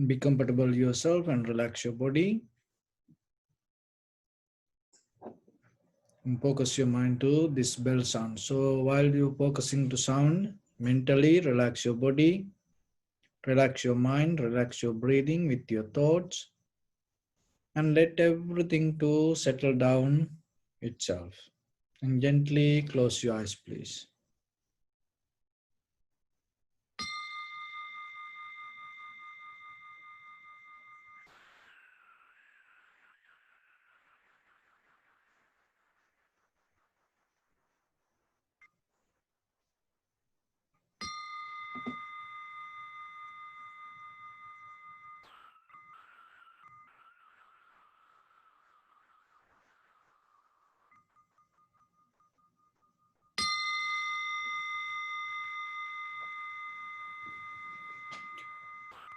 Be comfortable yourself and relax your body. And focus your mind to this bell sound. So while you're focusing to sound, mentally relax your body, relax your mind, relax your breathing with your thoughts, and let everything to settle down itself. And gently close your eyes, please.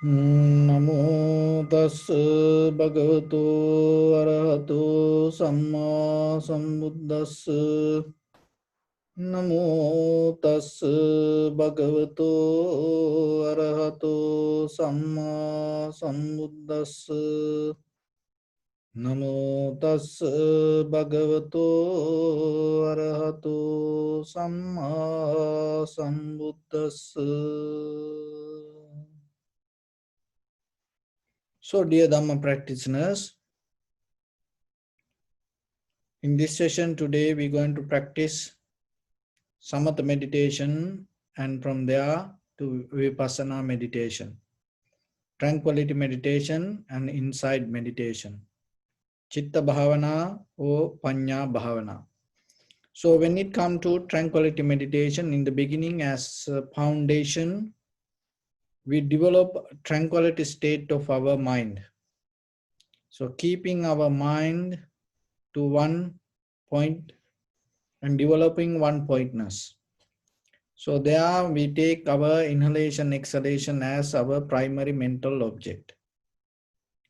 Namo tassa bhagavato arahato samma sambuddhassa. Namo tassa bhagavato arahato samma sambuddhassa. Namo tassa bhagavato arahato samma sambuddhassa. So, dear Dhamma practitioners, in this session today we're going to practice Samatha meditation, and from there to Vipassana meditation, tranquility meditation and insight meditation, Chitta Bhavana or Panya Bhavana. So when it comes to tranquility meditation, in the beginning as a foundation, we develop tranquility state of our mind. So keeping our mind to one point and developing one pointness. So there we take our inhalation, exhalation as our primary mental object.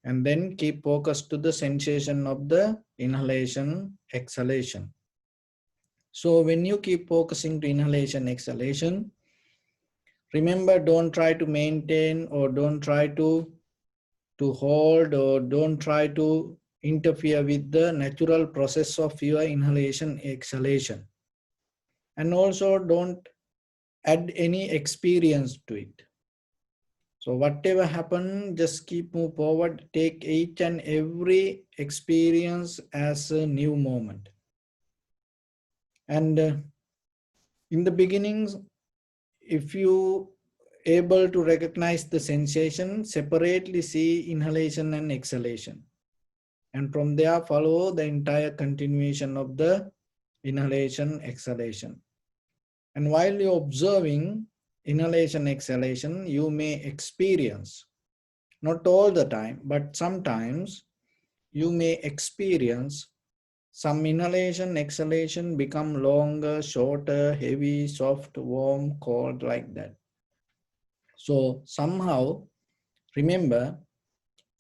And then keep focus to the sensation of the inhalation, exhalation. So when you keep focusing to inhalation, exhalation, remember, don't try to maintain or don't try to hold or don't try to interfere with the natural process of your inhalation, exhalation. And also don't add any experience to it. So whatever happen, just keep move forward, take each and every experience as a new moment. And in the beginnings, if you able to recognize the sensation, separately see inhalation and exhalation. And from there follow the entire continuation of the inhalation, exhalation. And while you're observing inhalation, exhalation, you may experience, not all the time, but sometimes you may experience some inhalation, exhalation become longer, shorter, heavy, soft, warm, cold, like that. So somehow, remember,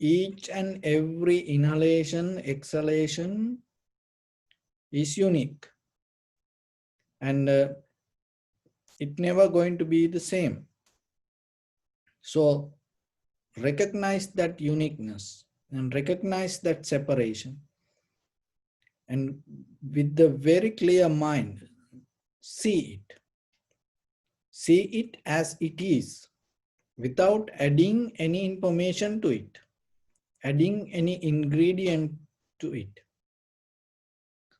each and every inhalation, exhalation is unique. And it never going to be the same. So recognize that uniqueness and recognize that separation. And with the very clear mind, see it. See it as it is, without adding any information to it, adding any ingredient to it.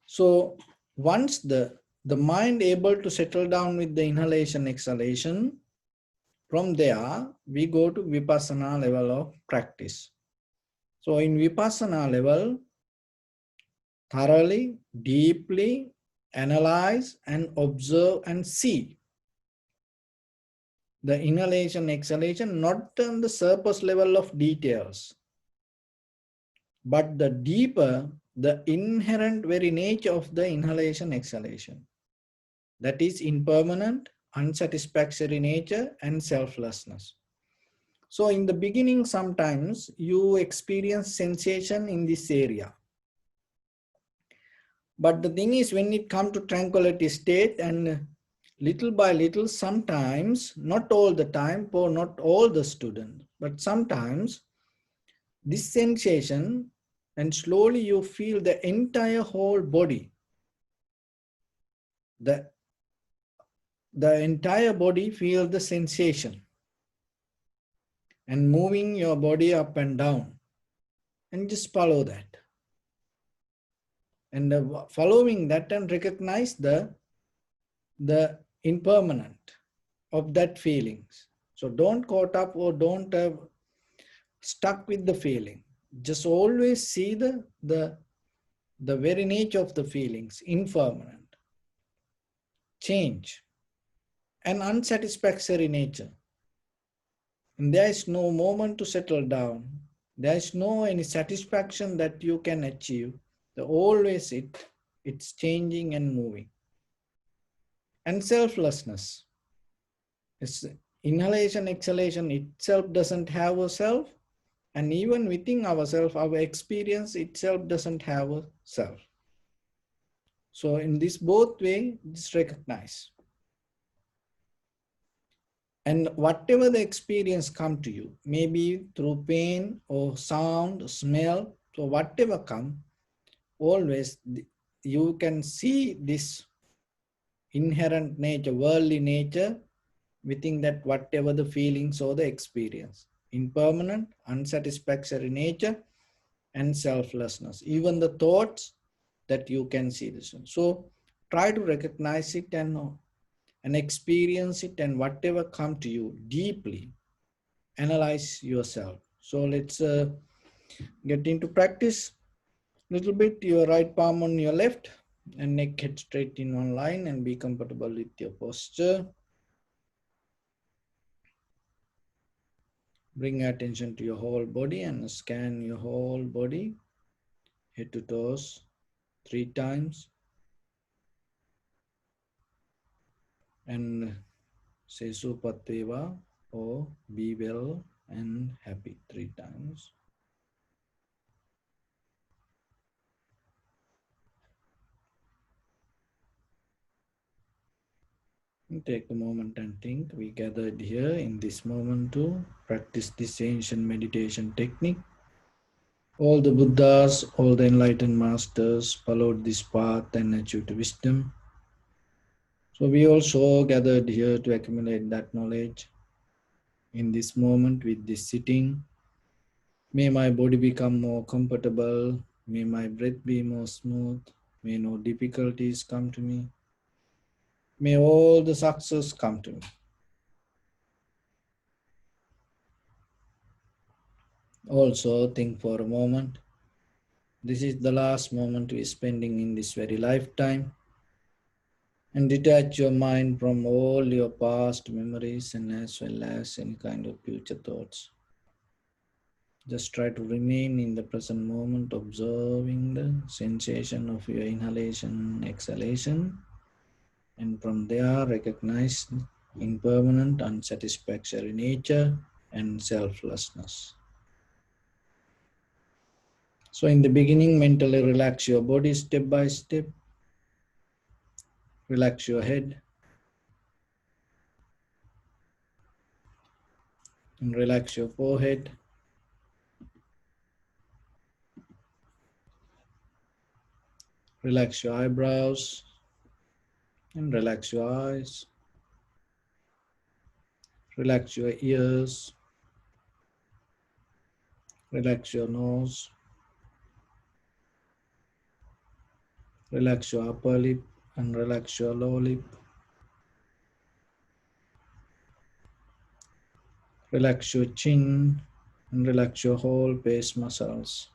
So once the mind able to settle down with the inhalation, exhalation, from there we go to Vipassana level of practice. So in Vipassana level, thoroughly, deeply analyze and observe and see the inhalation, exhalation, not on the surface level of details, but the deeper, the inherent very nature of the inhalation, exhalation. That is impermanent, unsatisfactory nature and selflessness. So in the beginning, sometimes you experience sensation in this area. But the thing is, when it comes to tranquility state, and little by little, sometimes, not all the time, for not all the students, But sometimes this sensation, and slowly you feel the entire whole body, the entire body feel the sensation, and moving your body up and down, and just follow that. And following that and recognize the impermanent of that feelings. So don't caught up or don't stuck with the feeling. Just always see the very nature of the feelings, impermanent, change, and unsatisfactory nature. And there is no moment to settle down. There is no any satisfaction that you can achieve. The always it's changing and moving. And selflessness. It's inhalation, exhalation itself doesn't have a self. And even within ourselves, our experience itself doesn't have a self. So in this both way, just recognize. And whatever the experience come to you, maybe through pain or sound, smell, so whatever come, always you can see this inherent nature, worldly nature within that whatever the feelings or the experience. Impermanent, unsatisfactory nature, and selflessness. Even the thoughts that you can see this one. So try to recognize it and experience it, and whatever come to you deeply, analyze yourself. So let's get into practice. Little bit, your right palm on your left and neck head straight in one line, and be comfortable with your posture. Bring attention to your whole body and scan your whole body, head to toes 3 times, and say Supateva or be well and happy 3 times. And take a moment and think. We gathered here in this moment to practice this ancient meditation technique. All the Buddhas, all the enlightened masters followed this path and achieved wisdom. So we also gathered here to accumulate that knowledge. In this moment with this sitting, may my body become more comfortable. May my breath be more smooth. May no difficulties come to me. May all the success come to me. Also think for a moment. This is the last moment we are spending in this very lifetime. And detach your mind from all your past memories and as well as any kind of future thoughts. Just try to remain in the present moment, observing the sensation of your inhalation, exhalation. And from there, recognize impermanent, unsatisfactory nature and selflessness. So in the beginning, mentally relax your body step by step. Relax your head. And relax your forehead. Relax your eyebrows. And relax your eyes. Relax your ears. Relax your nose. Relax your upper lip and relax your lower lip. Relax your chin and relax your whole face muscles.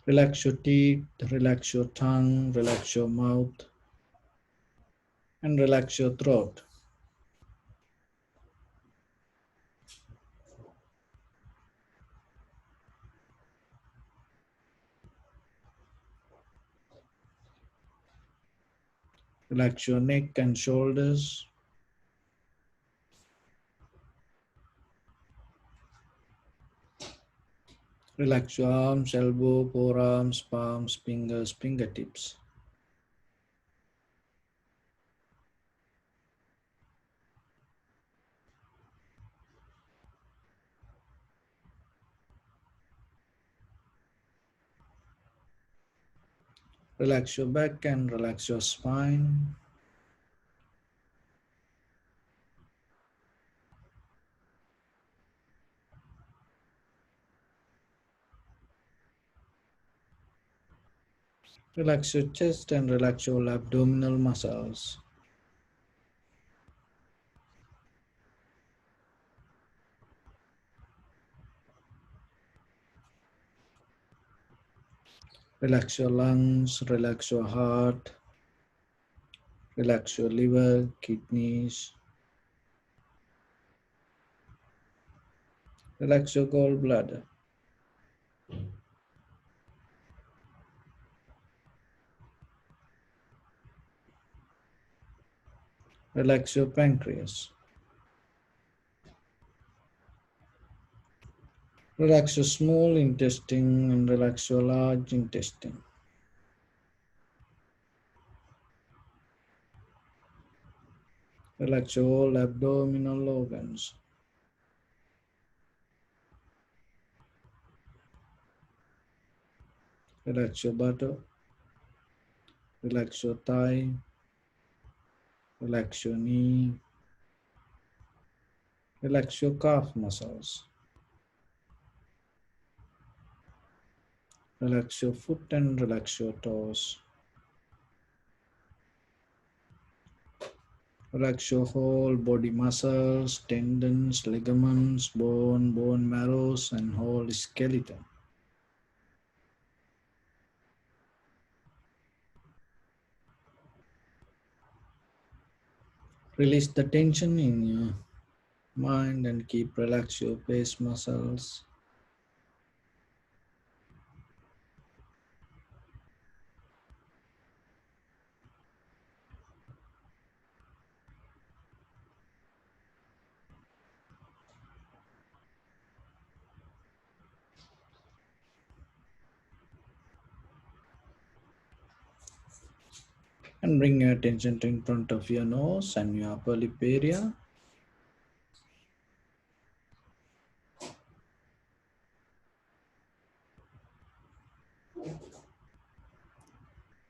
Relax your teeth, relax your tongue, relax your mouth, and relax your throat. Relax your neck and shoulders. Relax your arms, elbow, forearms, palms, fingers, fingertips. Relax your back and relax your spine. Relax your chest and relax your abdominal muscles. Relax your lungs, relax your heart, relax your liver, kidneys, relax your gallbladder, relax your pancreas, relax your small intestine and relax your large intestine. Relax your all abdominal organs. Relax your buttock, relax your thigh, relax your knee, relax your calf muscles, relax your foot and relax your toes. Relax your whole body muscles, tendons, ligaments, bone marrows, and whole skeleton. Release the tension in your mind and keep relax your face muscles. And bring your attention to in front of your nose and your upper lip area.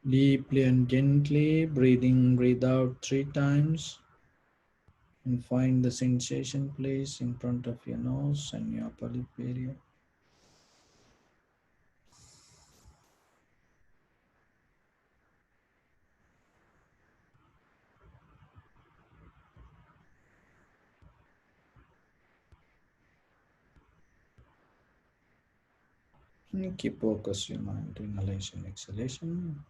Deeply and gently breathe in, breathe out 3 times. And find the sensation place in front of your nose and your upper lip area. And keep focus your mind to inhalation, exhalation.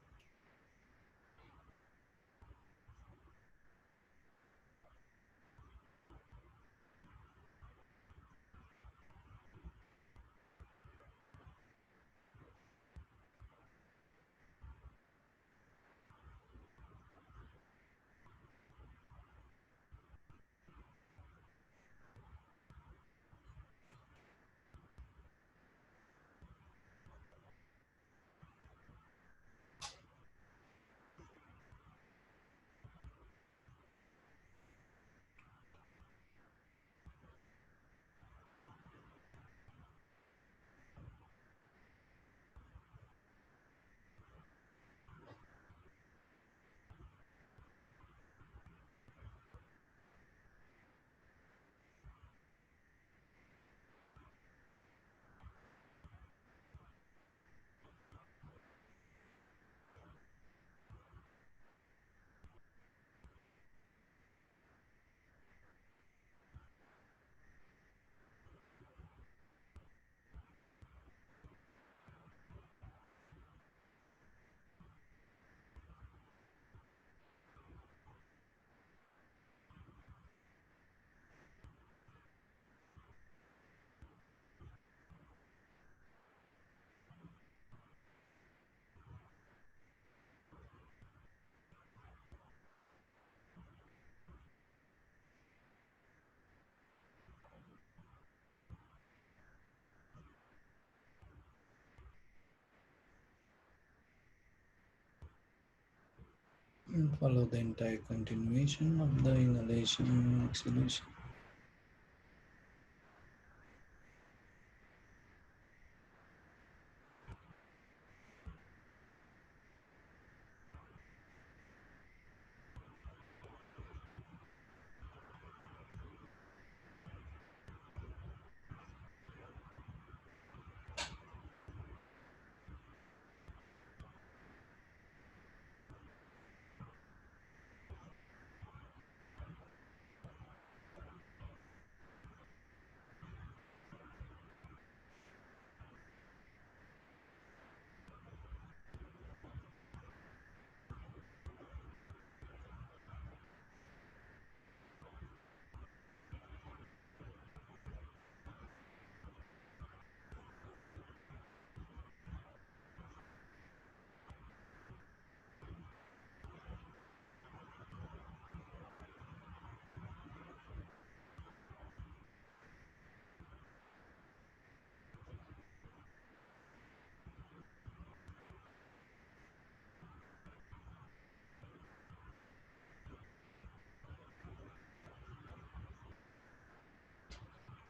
And follow the entire continuation of the inhalation and exhalation.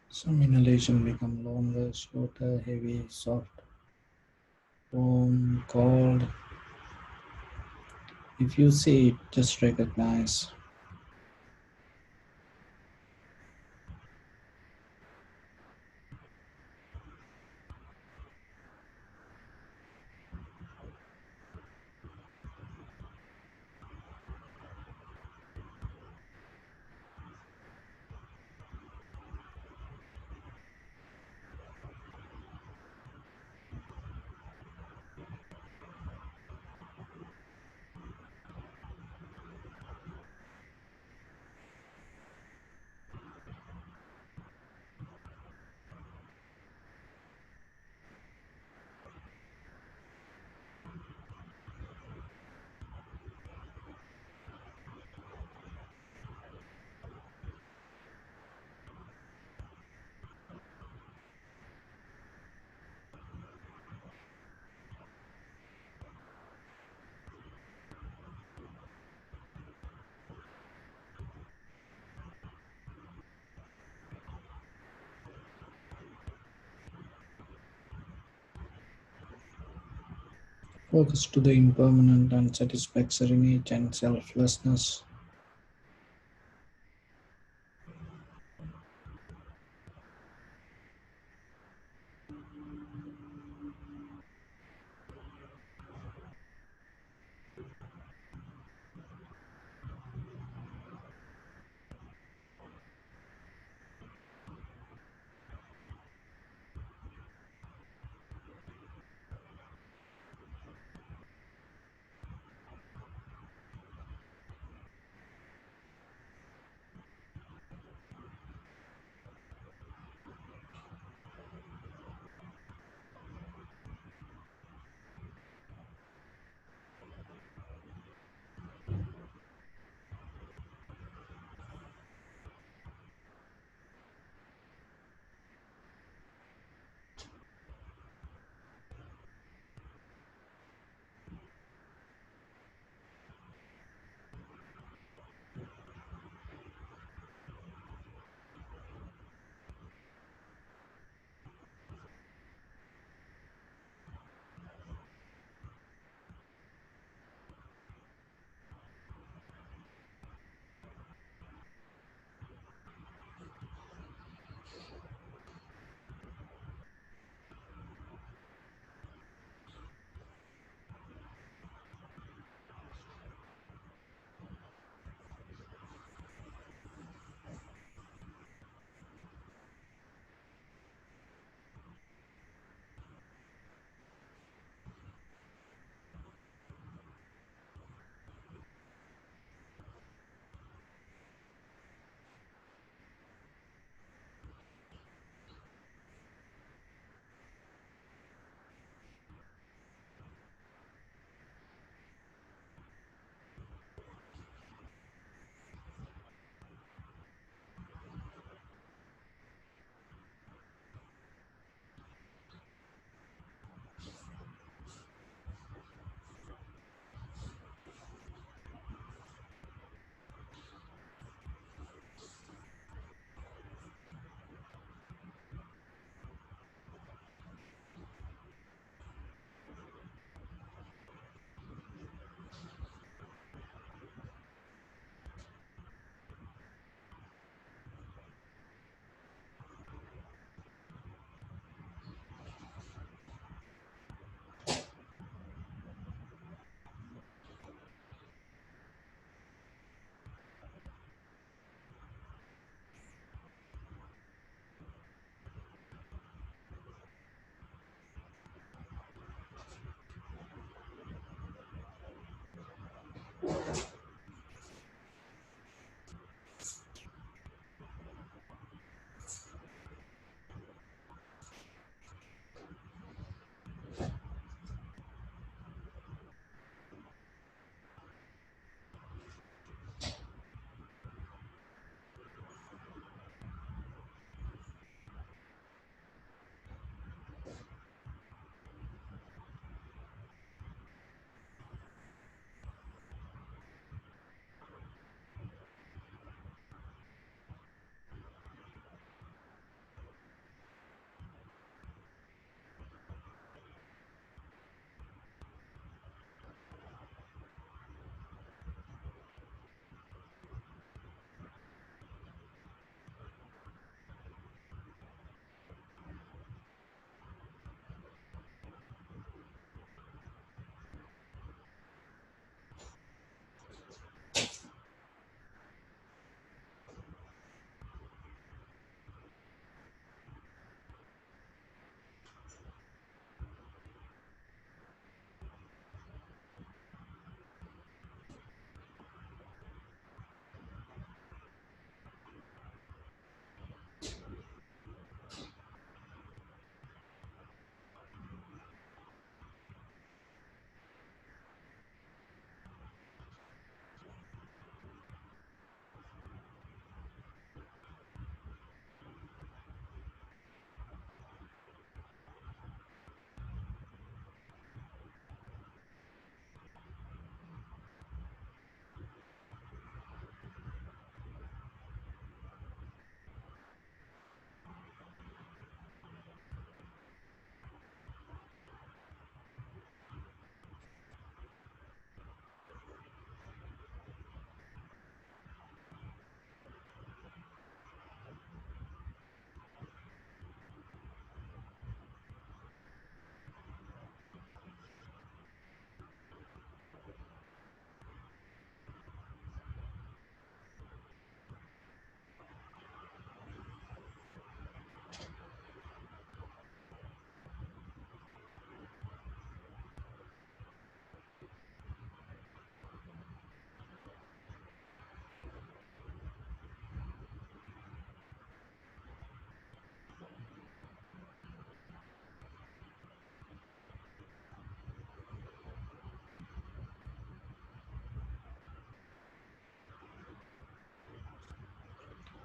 Some inhalation become longer, shorter, heavy, soft, warm, cold. If you see it, just recognize. Focus to the impermanent, unsatisfactoriness and selflessness.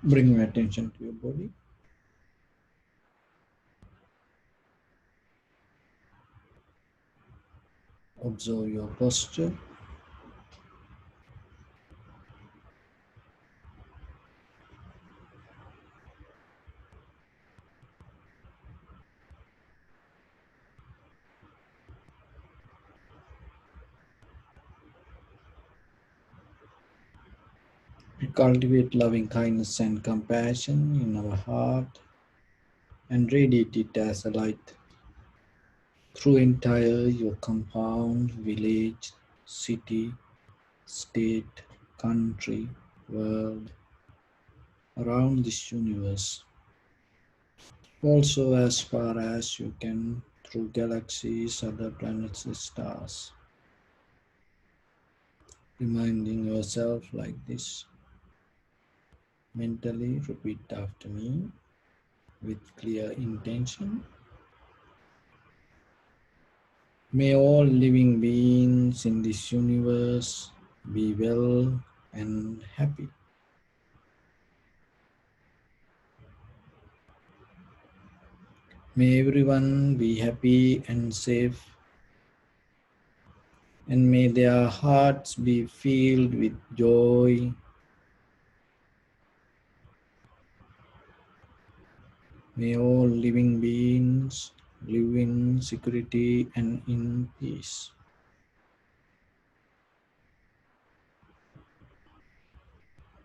Bring your attention to your body. Observe your posture. We cultivate loving kindness and compassion in our heart and radiate it as a light through entire your compound, village, city, state, country, world, around this universe. Also as far as you can through galaxies, other planets, and stars. Reminding yourself like this. Mentally repeat after me with clear intention. May all living beings in this universe be well and happy. May everyone be happy and safe, and may their hearts be filled with joy. May all living beings live in security and in peace.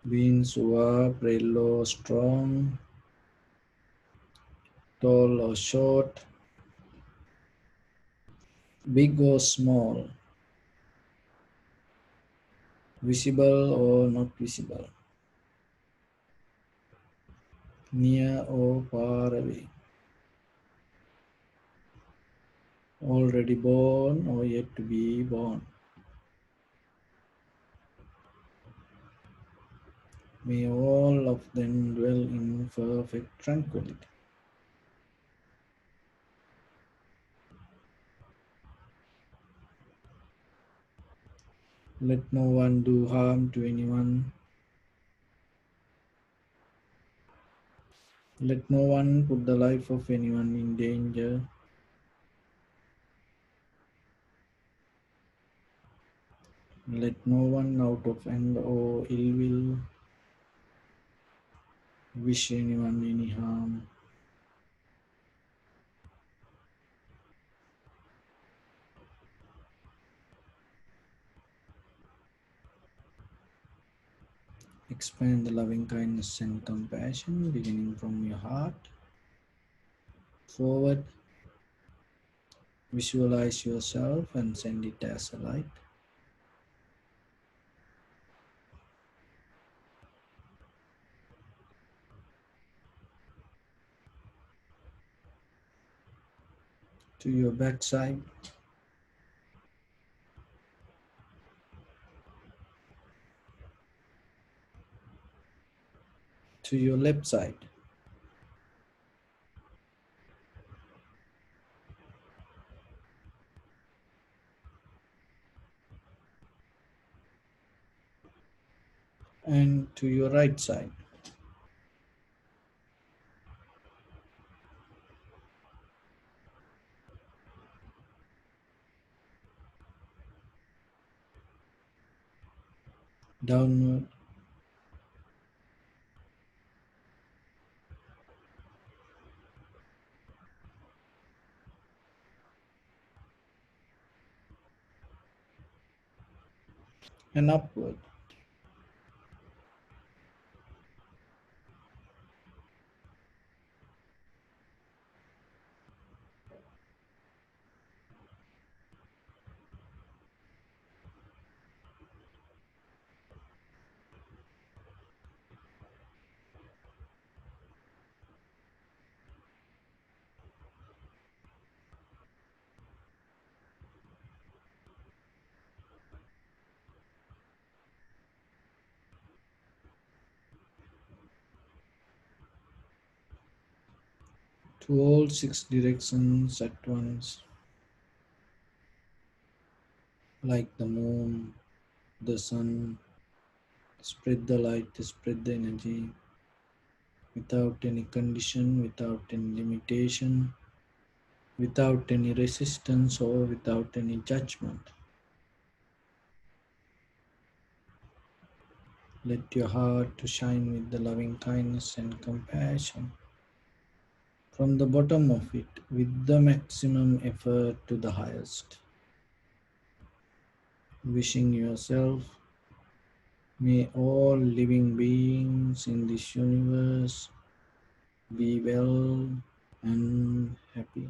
Beings who are frail or strong, tall or short, big or small, visible or not visible, near or far away, already born or yet to be born. May all of them dwell in perfect tranquility. Let no one do harm to anyone. Let no one put the life of anyone in danger. Let no one out of anger or ill will wish anyone any harm. Expand the loving kindness and compassion beginning from your heart. Forward, visualize yourself and send it as a light. To your backside, to your left side, and to your right side. Downward and upward. To all six directions at once, like the moon, the sun, spread the light, spread the energy. without any condition, without any limitation, without any resistance or without any judgment. Let your heart to shine with the loving kindness and compassion from the bottom of it with the maximum effort to the highest. Wishing yourself, may all living beings in this universe be well and happy.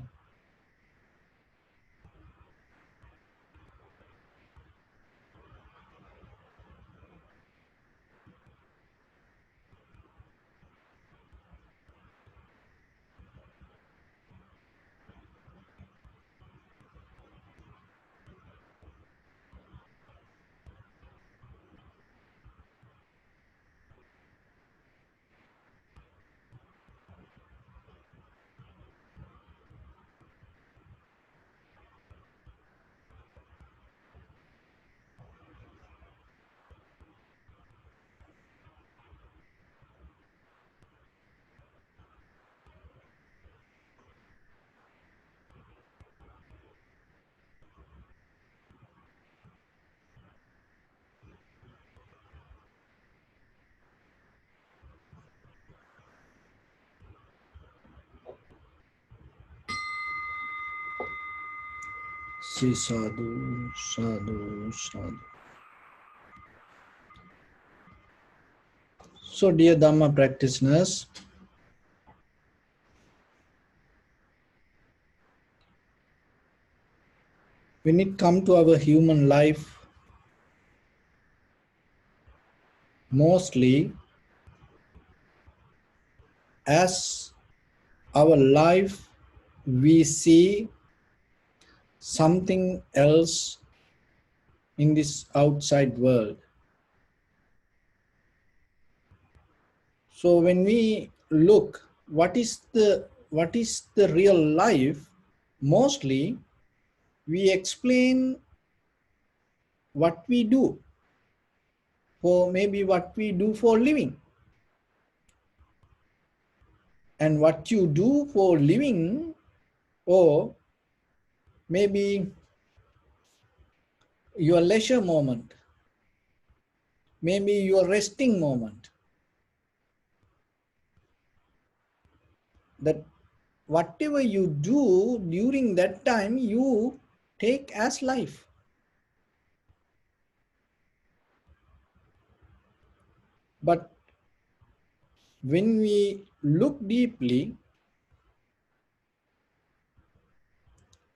Say sadhu, sadhu, sadhu. So, dear Dhamma practitioners, when it comes to our human life, mostly as our life, we see something else in this outside world. So when we look, what is the real life? Mostly we explain what we do, for maybe what we do for living. And what you do for living, or maybe your leisure moment, maybe your resting moment, that whatever you do during that time, you take as life. But when we look deeply,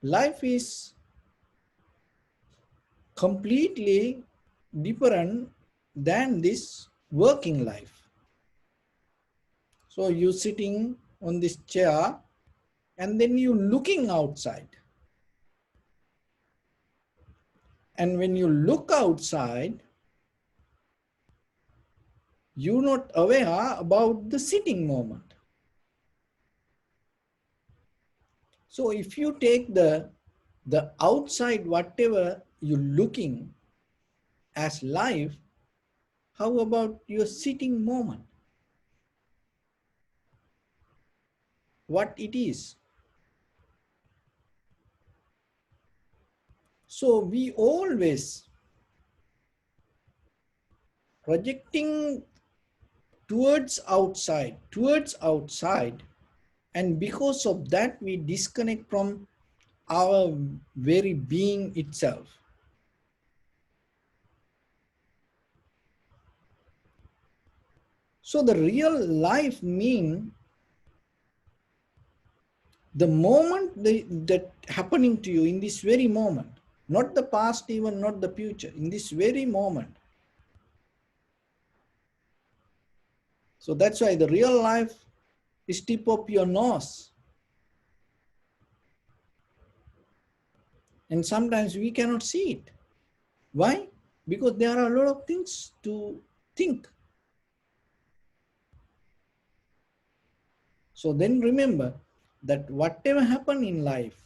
life is completely different than this working life. So you sitting on this chair and then you looking outside. And when you look outside, you're not aware about the sitting moment. So if you take the outside, whatever you're looking as life, how about your sitting moment? What it is? So we always projecting towards outside, and because of that we disconnect from our very being itself. So the real life mean the moment that happening to you in this very moment, not the past, even not the future, in this very moment. So that's why the real life is tip of your nose. And sometimes we cannot see it. Why? Because there are a lot of things to think. So then remember that whatever happened in life,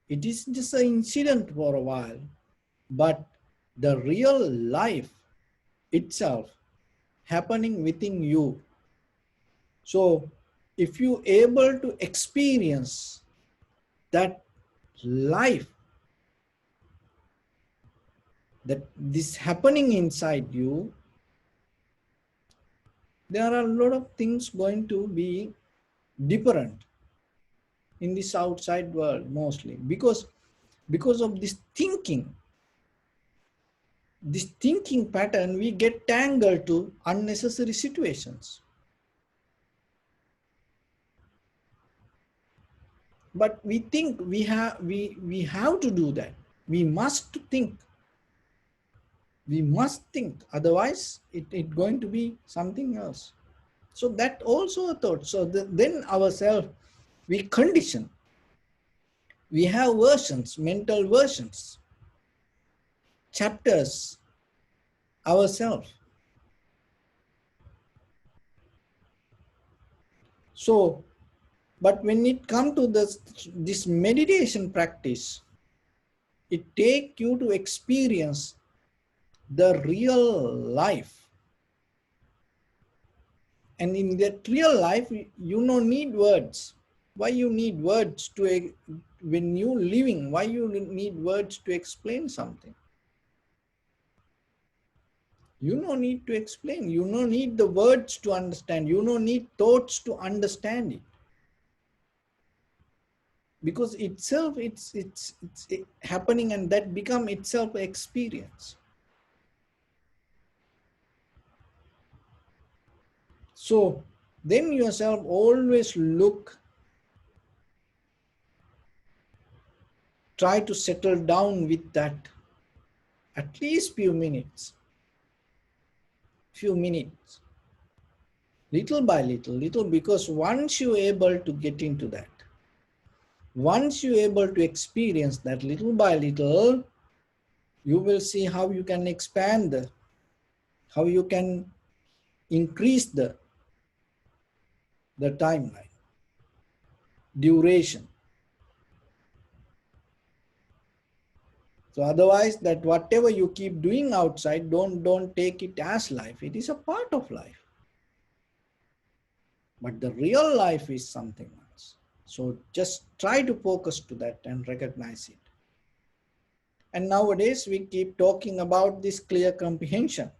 it is just an incident for a while, but the real life itself happening within you. So if you able to experience that life, that this happening inside you, there are a lot of things going to be different in this outside world, mostly because of this thinking pattern, we get tangled to unnecessary situations. But we think we have to do that. We must think. We must think. Otherwise, it going to be something else. So that also a thought. So then ourselves, we condition. We have versions, mental versions, chapters ourselves. So, but when it comes to this meditation practice, it take you to experience the real life. And in that real life, you don't need words. Why you need words to, when you living, why you need words to explain something? You don't need to explain. You don't need the words to understand. You don't need thoughts to understand it. Because itself, it's happening, and that become itself experience. So then yourself always try to settle down with that at least few minutes, little by little, because once you're able to get into that, once you're able to experience that little by little, you will see how you can expand, how you can increase the timeline, duration. So otherwise, that whatever you keep doing outside, don't take it as life. It is a part of life. But the real life is something else. So just try to focus to that and recognize it. And nowadays we keep talking about this clear comprehension.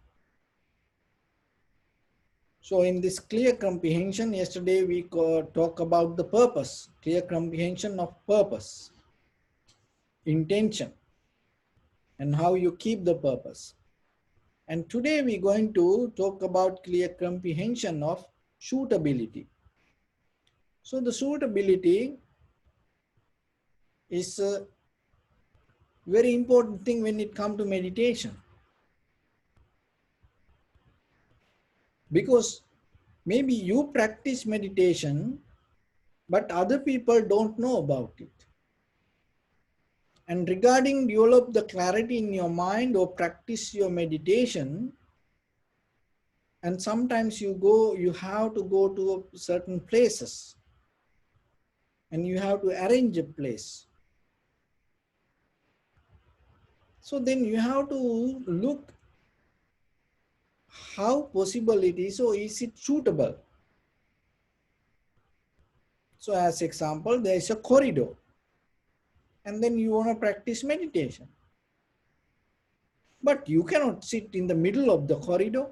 So in this clear comprehension, yesterday we talk about the purpose, clear comprehension of purpose, intention, and how you keep the purpose. And today we're going to talk about clear comprehension of suitability. So the suitability is a very important thing when it comes to meditation. Because maybe you practice meditation, but other people don't know about it. And regarding develop the clarity in your mind or practice your meditation, and sometimes you have to go to certain places and you have to arrange a place. So then you have to look how possible it is, or is it suitable? So as example, there is a corridor, and then you want to practice meditation. But you cannot sit in the middle of the corridor,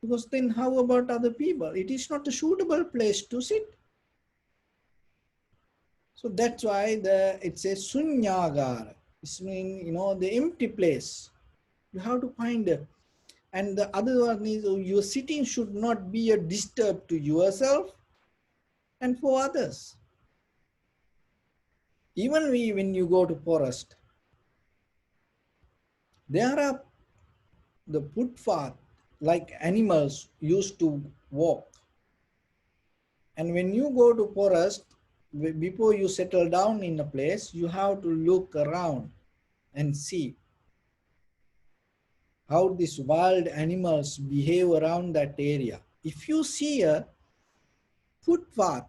because then how about other people? It is not a suitable place to sit. So that's why it says sunyagara. It means, the empty place. You have to find it. And the other one is, your sitting should not be a disturb to yourself and for others. Even when you go to forest, there are the footpath like animals used to walk. And when you go to forest, before you settle down in a place, you have to look around and see how these wild animals behave around that area. If you see a footpath,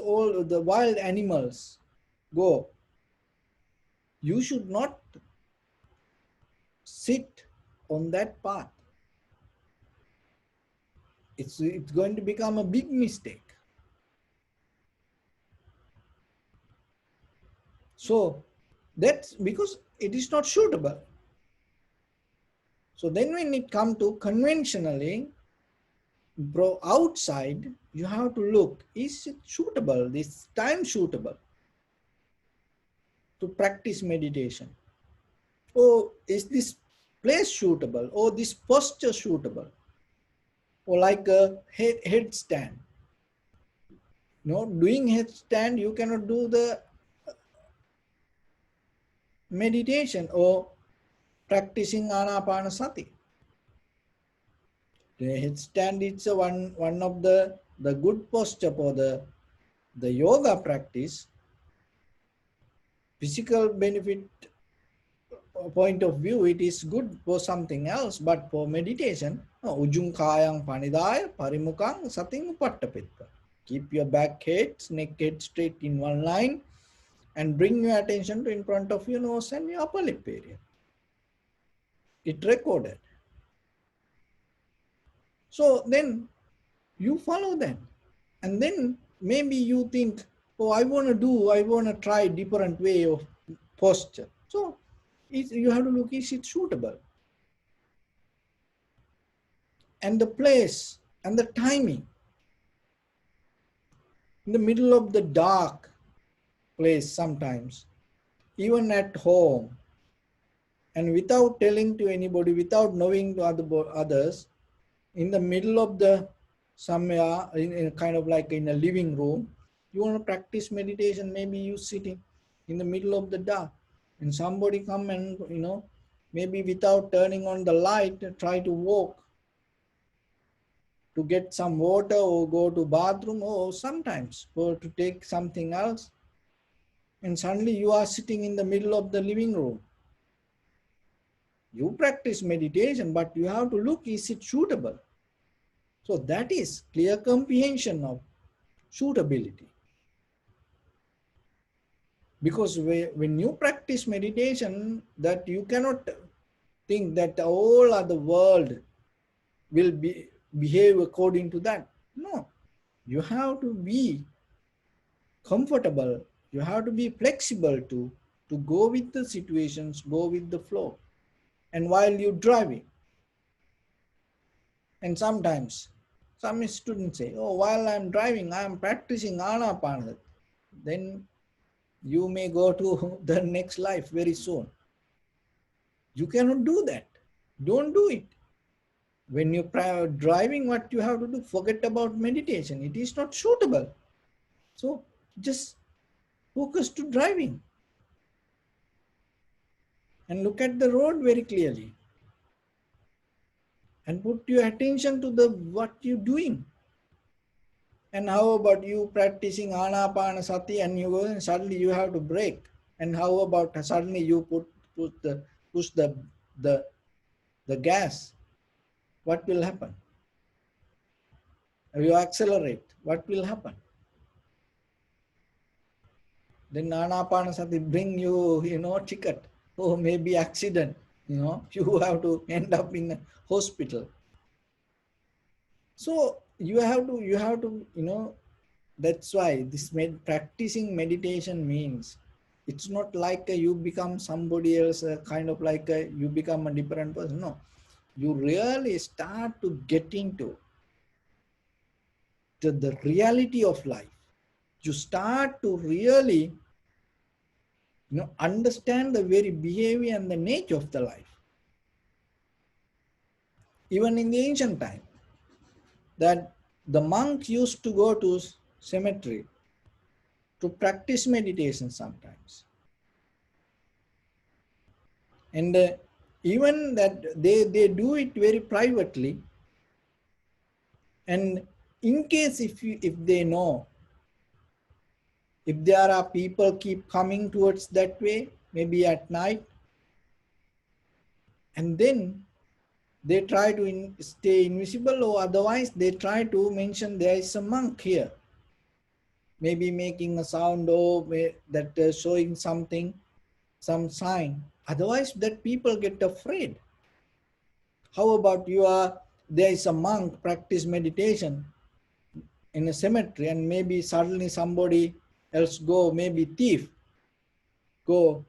all the wild animals go, you should not sit on that path. it's going to become a big mistake. So that's because it is not suitable. So then when it comes to conventionally, outside, you have to look, is it suitable, this time suitable to practice meditation? Or is this place suitable? Or this posture suitable? Or like a headstand. Doing headstand, you cannot do the meditation or practicing anapanasati. The headstand is one of the good posture for the yoga practice. Physical benefit point of view, it is good for something else, but for meditation, ujung kayang panidaya parimukang sating upattapitta. Keep your back head, neck head straight in one line, and bring your attention to in front of your nose and your upper lip area. It recorded. So then you follow that. And then maybe you think, oh, I want to try different way of posture. So you have to look, is it suitable? And the place and the timing. In the middle of the dark place sometimes, even at home, and without telling to anybody, without knowing to others, in the middle of the somewhere, in kind of like in a living room, you want to practice meditation, maybe you sitting in the middle of the dark, and somebody come and, maybe without turning on the light, try to walk to get some water or go to bathroom or sometimes or to take something else. And suddenly you are sitting in the middle of the living room. You practice meditation, but you have to look, is it suitable? So that is clear comprehension of suitability. Because when you practice meditation, that you cannot think that the whole other world will behave according to that. No, you have to be comfortable. You have to be flexible to go with the situations, go with the flow. And while you're driving, and sometimes some students say, oh, while I'm driving, I'm practicing anapanasati. Then you may go to the next life very soon. You cannot do that. Don't do it. When you're driving, what you have to do, forget about meditation. It is not suitable. So just focus to driving and look at the road very clearly and put your attention to what you're doing. And how about you practicing anapanasati and you go and suddenly you have to brake? And how about suddenly you push the gas? What will happen? You accelerate. What will happen? Then anapanasati bring you, ticket. Oh, maybe accident. You have to end up in a hospital. So you have to, that's why this practicing meditation means it's not like you become somebody else, kind of like you become a different person. No, you really start to get into the reality of life. You start to really understand the very behavior and the nature of the life. Even in the ancient time, that the monks used to go to cemetery to practice meditation sometimes. And even that they do it very privately. And in case if they know, if there are people keep coming towards that way, maybe at night, and then they try to stay invisible, or otherwise they try to mention there is a monk here, maybe making a sound or that showing something, some sign. Otherwise that people get afraid. How about you are there is a monk practice meditation in a cemetery, and maybe suddenly somebody else go, maybe thief go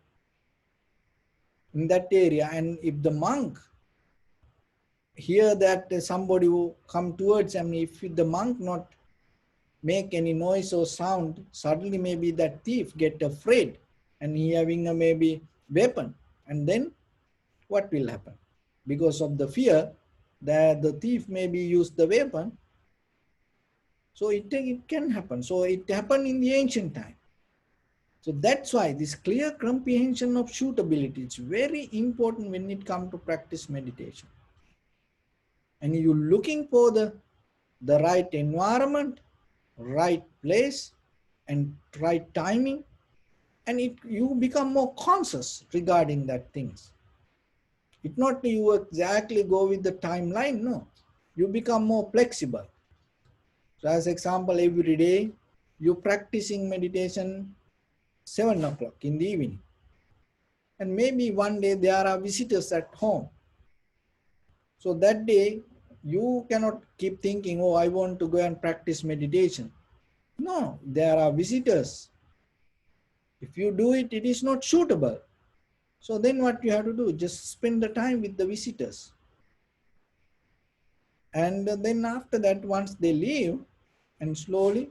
in that area, and if the monk hear that somebody will come towards him, if the monk not make any noise or sound, suddenly maybe that thief get afraid and he having a maybe weapon, and then what will happen? Because of the fear that the thief maybe use the weapon, so it can happen. So it happened in the ancient time. So that's why this clear comprehension of suitability is very important when it comes to practice meditation. And you're looking for the right environment, right place, and right timing, and you become more conscious regarding that things. It's not you exactly go with the timeline, no. You become more flexible. So as example, every day you're practicing meditation 7 o'clock in the evening. And maybe one day there are visitors at home. So that day you cannot keep thinking, oh, I want to go and practice meditation. No, there are visitors. If you do it, it is not suitable. So then what you have to do, just spend the time with the visitors. And then after that, once they leave, and slowly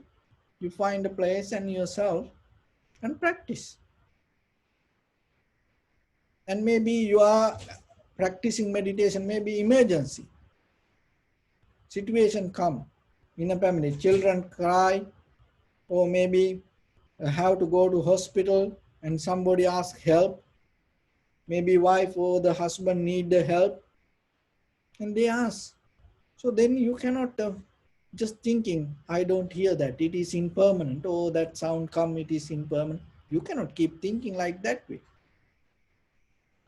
you find a place and yourself and practice. And maybe you are practicing meditation, maybe emergency situation come in a family, children cry, or maybe have to go to hospital and somebody ask help, maybe wife or the husband need the help, and they ask. So then you cannot just thinking, I don't hear that, it is impermanent, oh that sound come, it is impermanent. You cannot keep thinking like that way.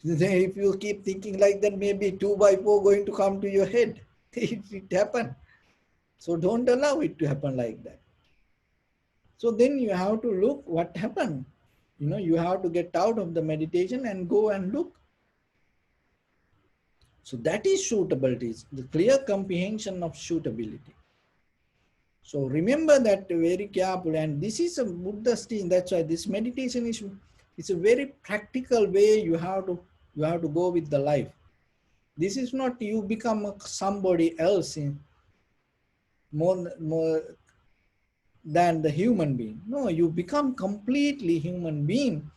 If you keep thinking like that, maybe 2 by 4 going to come to your head. It happened. So don't allow it to happen like that. So then you have to look what happened. You have to get out of the meditation and go and look. So that is suitability, the clear comprehension of suitability. So remember that very carefully, and this is a Buddha's teaching. That's why this meditation is a very practical way you have to go with the life. This is not you become somebody else in more than the human being. No, you become completely human being,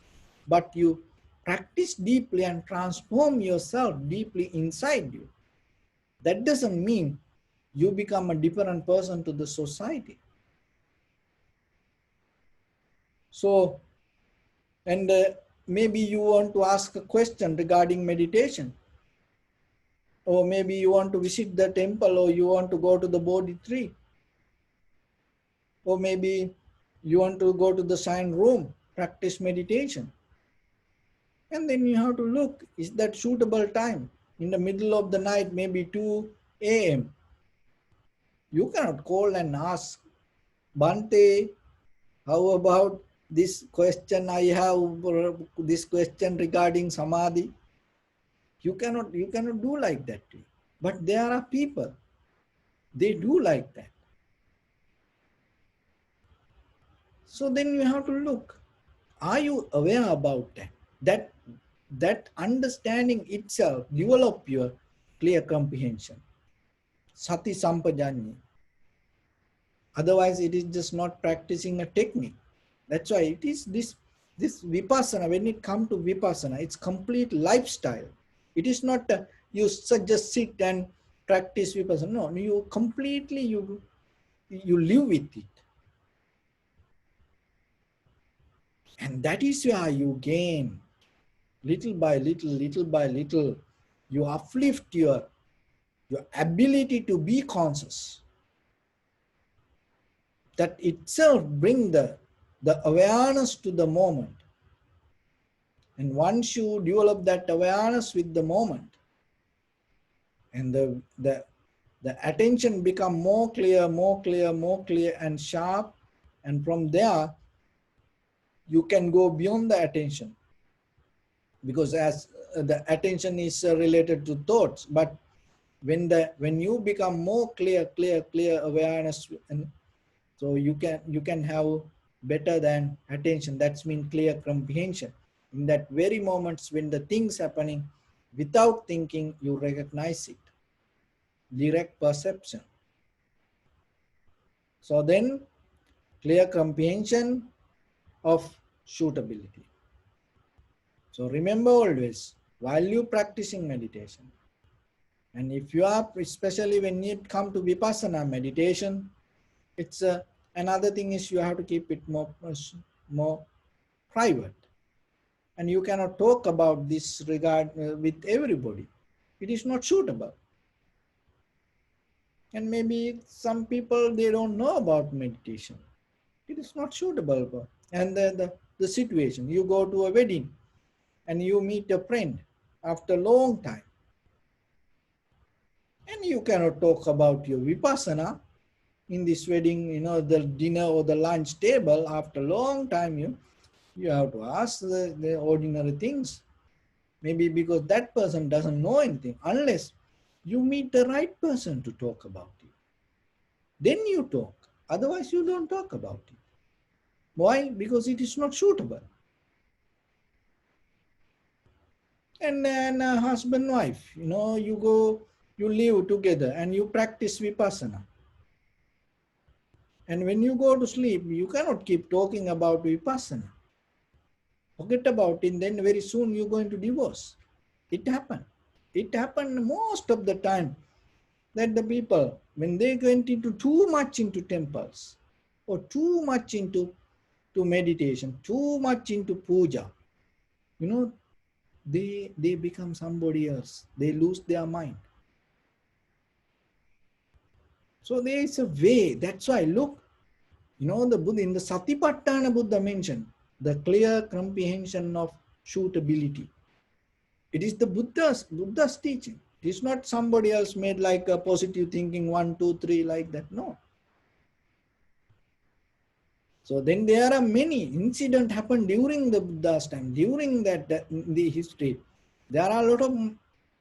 but you practice deeply and transform yourself deeply inside you. That doesn't mean you become a different person to the society. So, and maybe you want to ask a question regarding meditation, or maybe you want to visit the temple, or you want to go to the Bodhi tree, or maybe you want to go to the sign room, practice meditation. And then you have to look, is that suitable time? In the middle of the night, maybe 2 a.m. You cannot call and ask, Bante, how about this question I have, this question regarding Samadhi? You cannot do like that. But there are people, they do like that. So then you have to look, are you aware about that? That understanding itself develop your clear comprehension. Sati Sampajanni. Otherwise, it is just not practicing a technique. That's why it is this vipassana. When it comes to vipassana, it's complete lifestyle. It is not you just sit and practice vipassana. No, you completely you live with it, and that is why you gain little by little. You uplift your ability to be conscious. That itself bring the awareness to the moment. And once you develop that awareness with the moment, and the attention become more clear and sharp, and from there you can go beyond the attention, because as the attention is related to thoughts, but when you become more clear awareness, and so you can have better than attention. That's mean clear comprehension. In that very moments when the things happening without thinking, you recognize it. Direct perception. So then clear comprehension of suitability. So remember always, while you practicing meditation, and if you are, especially when you come to Vipassana meditation, it's another thing is you have to keep it more private. And you cannot talk about this regard with everybody. It is not suitable. And maybe some people, they don't know about meditation. It is not suitable. And the situation, you go to a wedding and you meet a friend after a long time. And you cannot talk about your Vipassana in this wedding, the dinner or the lunch table. After a long time, you have to ask the ordinary things. Maybe because that person doesn't know anything, unless you meet the right person to talk about it. Then you talk. Otherwise, you don't talk about it. Why? Because it is not suitable. And then husband, wife, you live together and you practice Vipassana. And when you go to sleep, you cannot keep talking about Vipassana. Forget about it, then very soon you're going to divorce. It happened. It happened most of the time that the people, when they went into too much into temples or too much into meditation, too much into puja, they become somebody else. They lose their mind. So there is a way. That's why look, the Buddha in the Satipatthana Buddha mentioned the clear comprehension of suitability. It is the Buddha's teaching. It is not somebody else made like a positive thinking 1, 2, 3 like that. No. So then there are many incidents happened during the Buddha's time, during the history. There are a lot of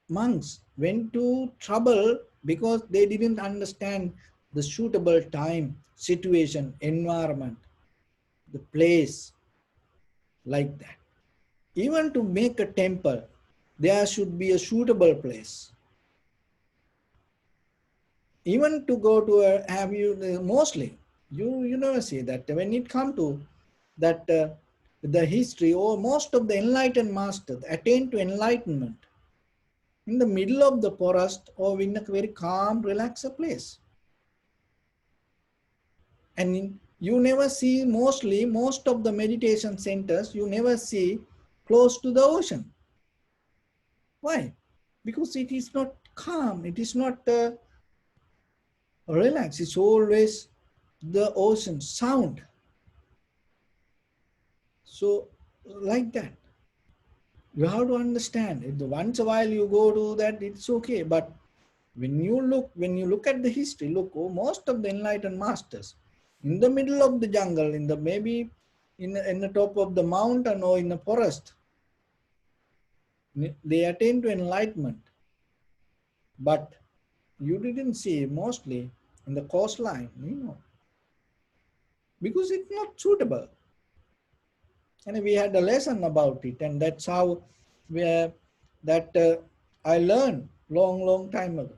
monks went to trouble because they didn't understand the suitable time, situation, environment, the place, like that. Even to make a temple, there should be a suitable place. Even to go to mostly, you never see that when it comes to that the history or most of the enlightened masters attain to enlightenment in the middle of the forest or in a very calm, relaxed place. And you never see most of the meditation centers, you never see close to the ocean. Why? Because it is not calm, it is not relaxed, it's always the ocean sound. So like that. You have to understand. If once a while you go to that, it's okay. But when you look at the history, most of the enlightened masters in the middle of the jungle, maybe in the top of the mountain or in the forest, they attain to enlightenment. But you didn't see mostly in the coastline, because it's not suitable. And we had a lesson about it, and that's how I learned long time ago.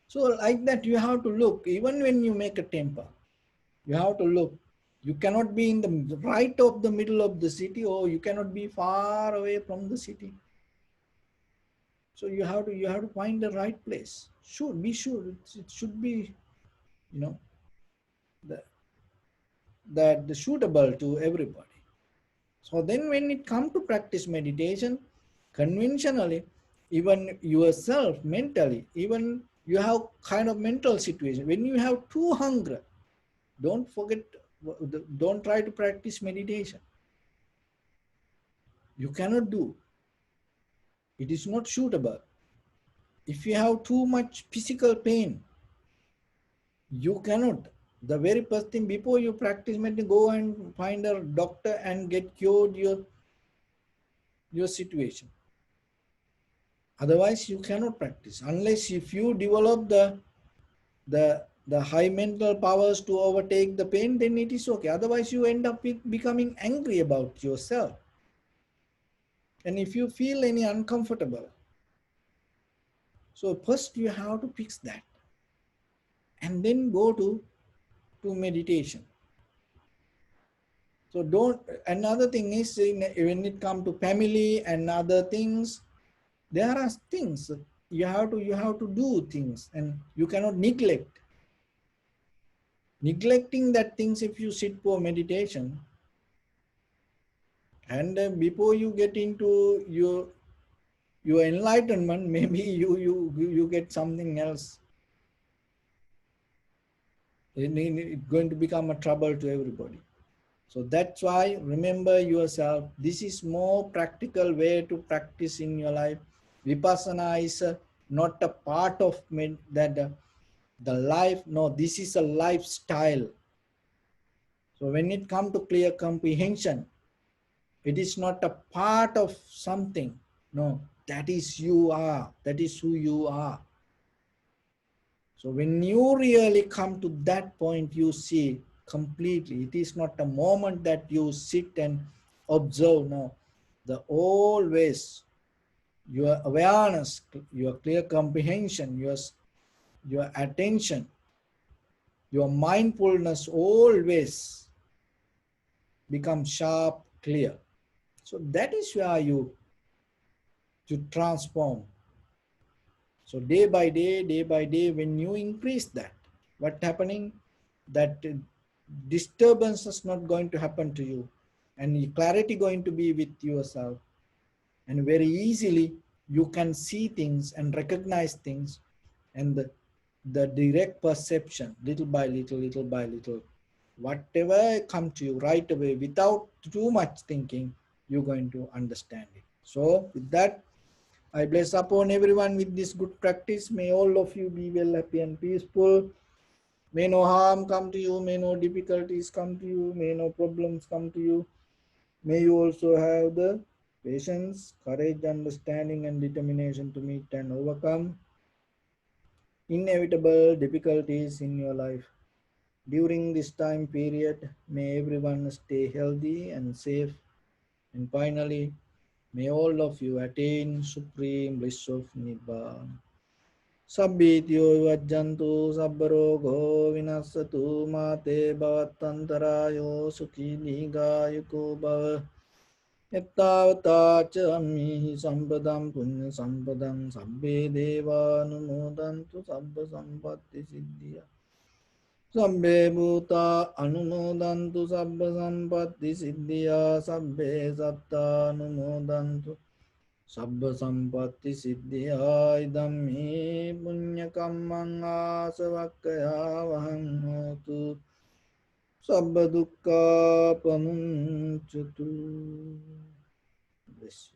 So like that, you have to look, even when you make a temple, you have to look. You cannot be in the right of the middle of the city, or you cannot be far away from the city. So you have to find the right place. Be sure it should be, the suitable to everybody. So then when it comes to practice meditation, conventionally, even yourself mentally, even you have kind of mental situation. When you have too hunger, don't try to practice meditation. You cannot do. It is not suitable. If you have too much physical pain, you cannot. The very first thing before you practice meditation, go and find a doctor and get cured your situation. Otherwise, you cannot practice. Unless if you develop the high mental powers to overtake the pain, then it is okay. Otherwise, you end up becoming angry about yourself. And if you feel any uncomfortable, so first you have to fix that. And then go to meditation. So don't, another thing is when it comes to family and other things, there are things you have to do things, and you cannot neglecting that things. If you sit for meditation, and before you get into your enlightenment, maybe you get something else. It's going to become a trouble to everybody. So that's why remember yourself. This is more practical way to practice in your life. Vipassana is not a part of the life. No, this is a lifestyle. So when it comes to clear comprehension, it is not a part of something. No, that is you are. That is who you are. So when you really come to that point, you see completely. It is not a moment that you sit and observe. No, the always your awareness, your clear comprehension, your attention, your mindfulness always becomes sharp, clear. So that is where you transform. So day by day, when you increase that, what happening? That disturbance is not going to happen to you, and clarity going to be with yourself, and very easily you can see things and recognize things, and the direct perception, little by little, whatever come to you right away without too much thinking, you're going to understand it. So with that, I bless upon everyone with this good practice. May all of you be well, happy and peaceful. May no harm come to you. May no difficulties come to you. May no problems come to you. May you also have the patience, courage, understanding and determination to meet and overcome inevitable difficulties in your life. During this time period, may everyone stay healthy and safe. And finally, may all of you attain supreme bliss of Nibbana. Sabbityo vajjantu sabbarogo vinasatu mate bhavatantarayo sukhi nigayuko bhava. Ettavata ca ammihi sampadam punya sampadam sabbe deva anumodantu sabba sampatti siddhya. Sabbe bhuta anumodantu sabba sampatti siddhya. Sabbe satta anumodantu sabba sampatti siddhya. Idam hi punya kammang asavakkaya vaham hotu sabba dukkha pamuncatu. Bless you.